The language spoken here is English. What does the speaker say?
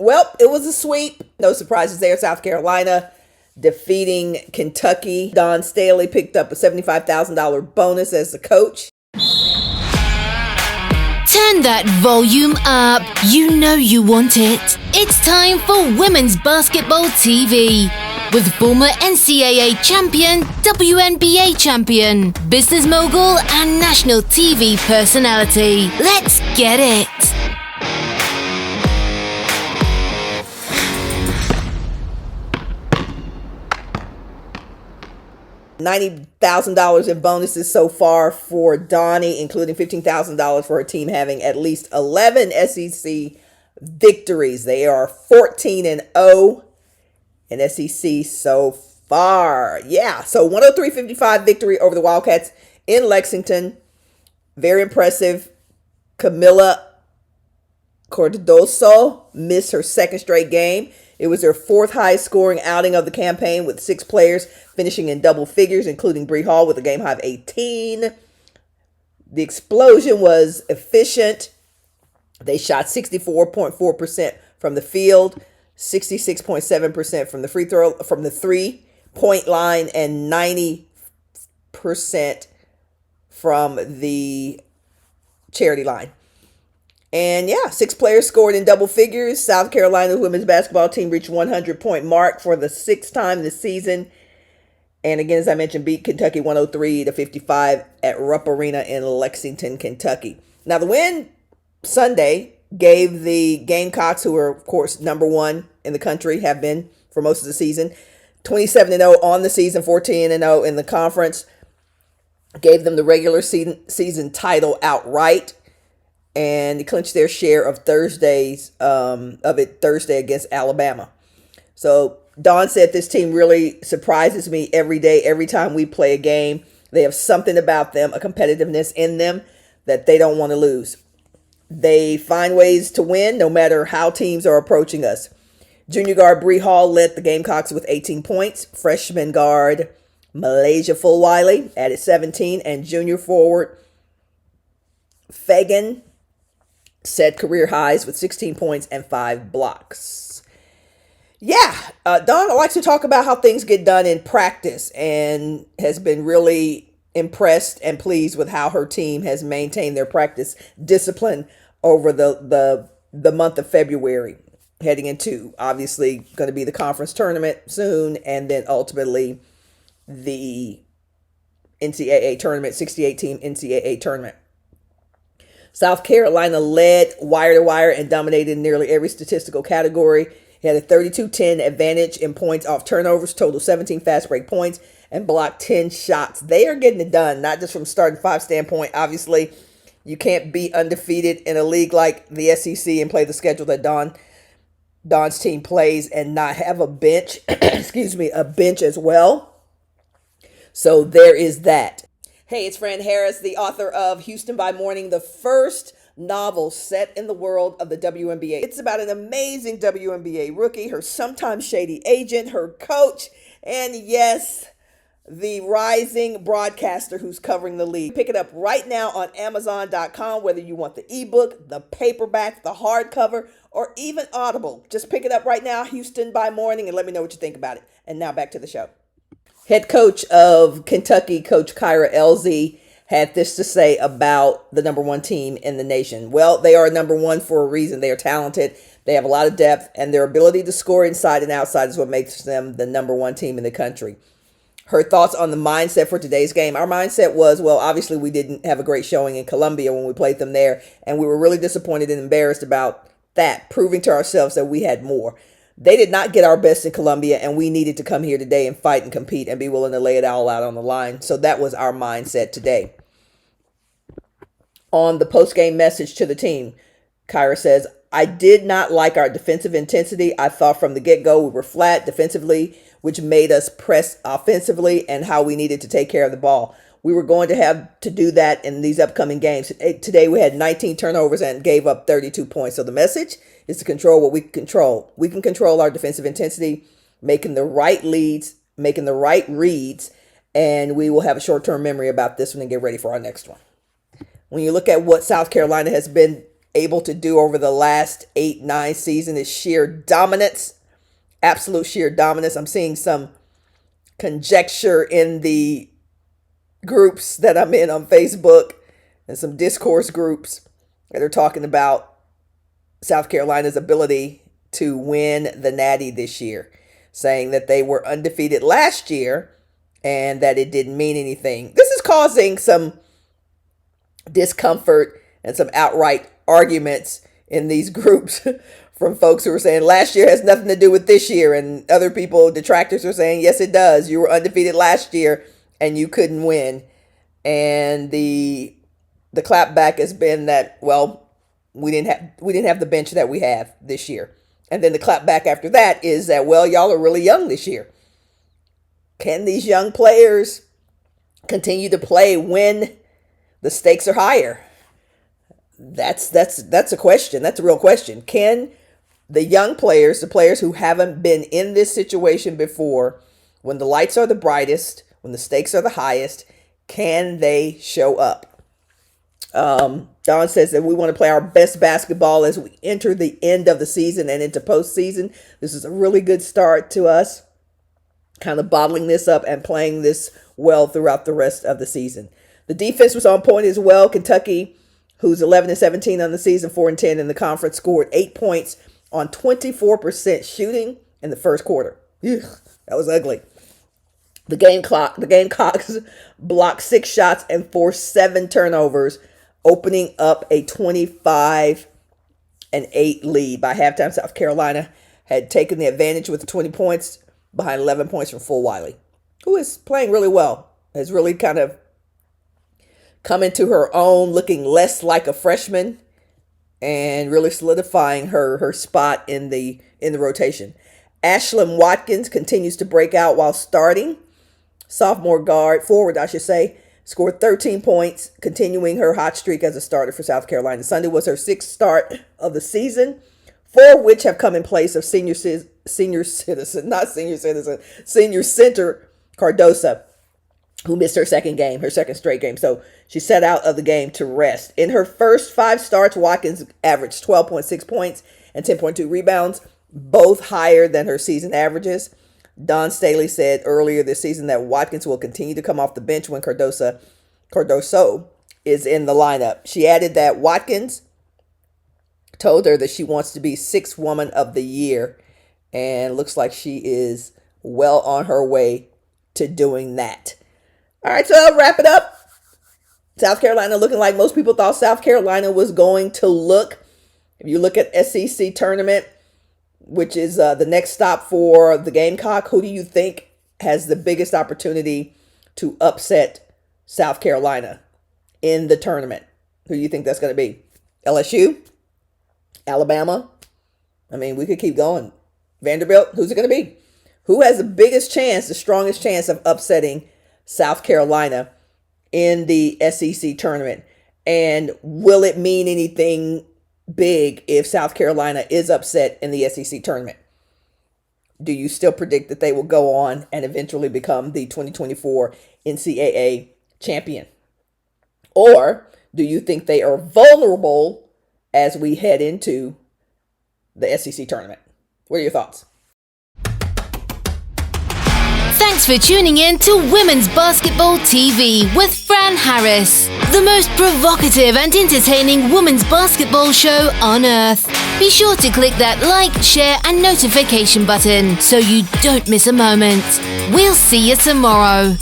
Well, it was a sweep. No surprises there. South Carolina defeating Kentucky. Dawn Staley picked up a $75,000 bonus as the coach. Turn that volume up. You know you want it. It's time for Women's Basketball TV. With former NCAA champion, WNBA champion, business mogul, and national TV personality. Let's get it. $90,000 in bonuses so far for Donnie, including $15,000 for her team having at least 11 SEC victories. They are 14-0 in SEC so far. Yeah, so 103-55 victory over the Wildcats in Lexington. Very impressive. Camila Cardoso missed her second straight game. It was their fourth highest scoring outing of the campaign, with 6 players finishing in double figures, including Bree Hall with a game high of 18. The explosion was efficient. They shot 64.4% from the field, 66.7% from the 3-point line, and 90% from the charity line. And yeah, 6 players scored in double figures. South Carolina women's basketball team reached 100-point mark for the 6th time this season. And again, as I mentioned, beat Kentucky 103-55 at Rupp Arena in Lexington, Kentucky. Now, the win Sunday gave the Gamecocks, who are, of course, number 1 in the country, have been for most of the season, 27-0 on the season, 14-0 in the conference, gave them the regular season title outright. And clinched their share of Thursday against Alabama. So Dawn said, this team really surprises me every day. Every time we play a game, they have something about them, a competitiveness in them that they don't want to lose. They find ways to win no matter how teams are approaching us. Junior guard Bree Hall led the Gamecocks with 18 points. Freshman guard Malaysia Fulwiley added 17. And junior forward Fagan set career highs with 16 points and 5 blocks. Yeah, Dawn likes to talk about how things get done in practice and has been really impressed and pleased with how her team has maintained their practice discipline over the month of February, heading into obviously going to be the conference tournament soon, and then ultimately the NCAA tournament, 68-team NCAA tournament. South Carolina led wire-to-wire and dominated nearly every statistical category. He had a 32-10 advantage in points off turnovers, total 17 fast break points, and blocked 10 shots. They are getting it done, not just from starting 5 standpoint. Obviously, you can't be undefeated in a league like the SEC and play the schedule that Dawn's team plays and not have a bench, a bench as well. So there is that. Hey, it's Fran Harris, the author of Houston by Morning, the first novel set in the world of the WNBA. It's about an amazing WNBA rookie, her sometimes shady agent, her coach, and yes, the rising broadcaster who's covering the league. Pick it up right now on Amazon.com, whether you want the ebook, the paperback, the hardcover, or even Audible. Just pick it up right now, Houston by Morning, and let me know what you think about it. And now back to the show. Head coach of Kentucky, Coach Kyra Elie, had this to say about the number 1 team in the nation. Well, they are number 1 for a reason. They are talented. They have a lot of depth, and their ability to score inside and outside is what makes them the number 1 team in the country. Her thoughts on the mindset for today's game. Our mindset was, well, obviously we didn't have a great showing in Columbia when we played them there, and we were really disappointed and embarrassed about that, proving to ourselves that we had more. They did not get our best in Columbia, and we needed to come here today and fight and compete and be willing to lay it all out on the line. So that was our mindset today. On the post-game message to the team, Kyra says, I did not like our defensive intensity. I thought from the get-go we were flat defensively, which made us press offensively, and how we needed to take care of the ball. We were going to have to do that in these upcoming games. Today we had 19 turnovers and gave up 32 points. So the message is to control what we can control. We can control our defensive intensity, making the right leads, making the right reads, and we will have a short-term memory about this one and get ready for our next one. When you look at what South Carolina has been able to do over the last 8-9 seasons is sheer dominance, absolute sheer dominance. I'm seeing some conjecture in the groups that I'm in on Facebook and some discourse groups that are talking about South Carolina's ability to win the Natty this year, saying that they were undefeated last year and that it didn't mean anything. This is causing some discomfort and some outright arguments in these groups from folks who are saying last year has nothing to do with this year, and other people, detractors, are saying yes it does. You were undefeated last year and you couldn't win. And the clapback has been that, well, we didn't have the bench that we have this year. And then the clapback after that is that, well, y'all are really young this year. Can these young players continue to play when the stakes are higher? That's a question. That's a real question. Can the young players, the players who haven't been in this situation before, when the lights are the brightest, when the stakes are the highest, can they show up? Dawn says that we want to play our best basketball as we enter the end of the season and into postseason. This is a really good start to us, kind of bottling this up and playing this well throughout the rest of the season. The defense was on point as well. Kentucky, who's 11-17 on the season, 4-10 in the conference, scored 8 points on 24% shooting in the first quarter. Ugh, that was ugly. The Gamecocks blocked 6 shots and forced 7 turnovers, opening up a 25-8 lead. By halftime, South Carolina had taken the advantage with 20 points behind 11 points from Full Wiley, who is playing really well, has really kind of come into her own, looking less like a freshman and really solidifying her spot in the rotation. Ashlyn Watkins continues to break out while starting. Sophomore forward, scored 13 points, continuing her hot streak as a starter for South Carolina. Sunday was her 6th start of the season, 4 of which have come in place of senior center Cardosa, who missed her second straight game. So she set out of the game to rest. In her first 5 starts, Watkins averaged 12.6 points and 10.2 rebounds, both higher than her season averages. Dawn Staley said earlier this season that Watkins will continue to come off the bench when Cardoso is in the lineup. She added that Watkins told her that she wants to be 6th Woman of the Year, and looks like she is well on her way to doing that. All right, so I'll wrap it up. South Carolina looking like most people thought South Carolina was going to look. If you look at SEC tournament, which is the next stop for the Gamecock, who do you think has the biggest opportunity to upset South Carolina in the tournament? Who do you think that's going to be? LSU? Alabama? I mean, we could keep going. Vanderbilt? Who's it going to be? Who has the biggest chance, the strongest chance of upsetting South Carolina in the SEC tournament? And will it mean anything big if South Carolina is upset in the SEC tournament? Do you still predict that they will go on and eventually become the 2024 NCAA champion? Or do you think they are vulnerable as we head into the SEC tournament? What are your thoughts? Thanks for tuning in to Women's Basketball TV with Fran Harris, the most provocative and entertaining women's basketball show on earth. Be sure to click that like, share and notification button so you don't miss a moment. We'll see you tomorrow.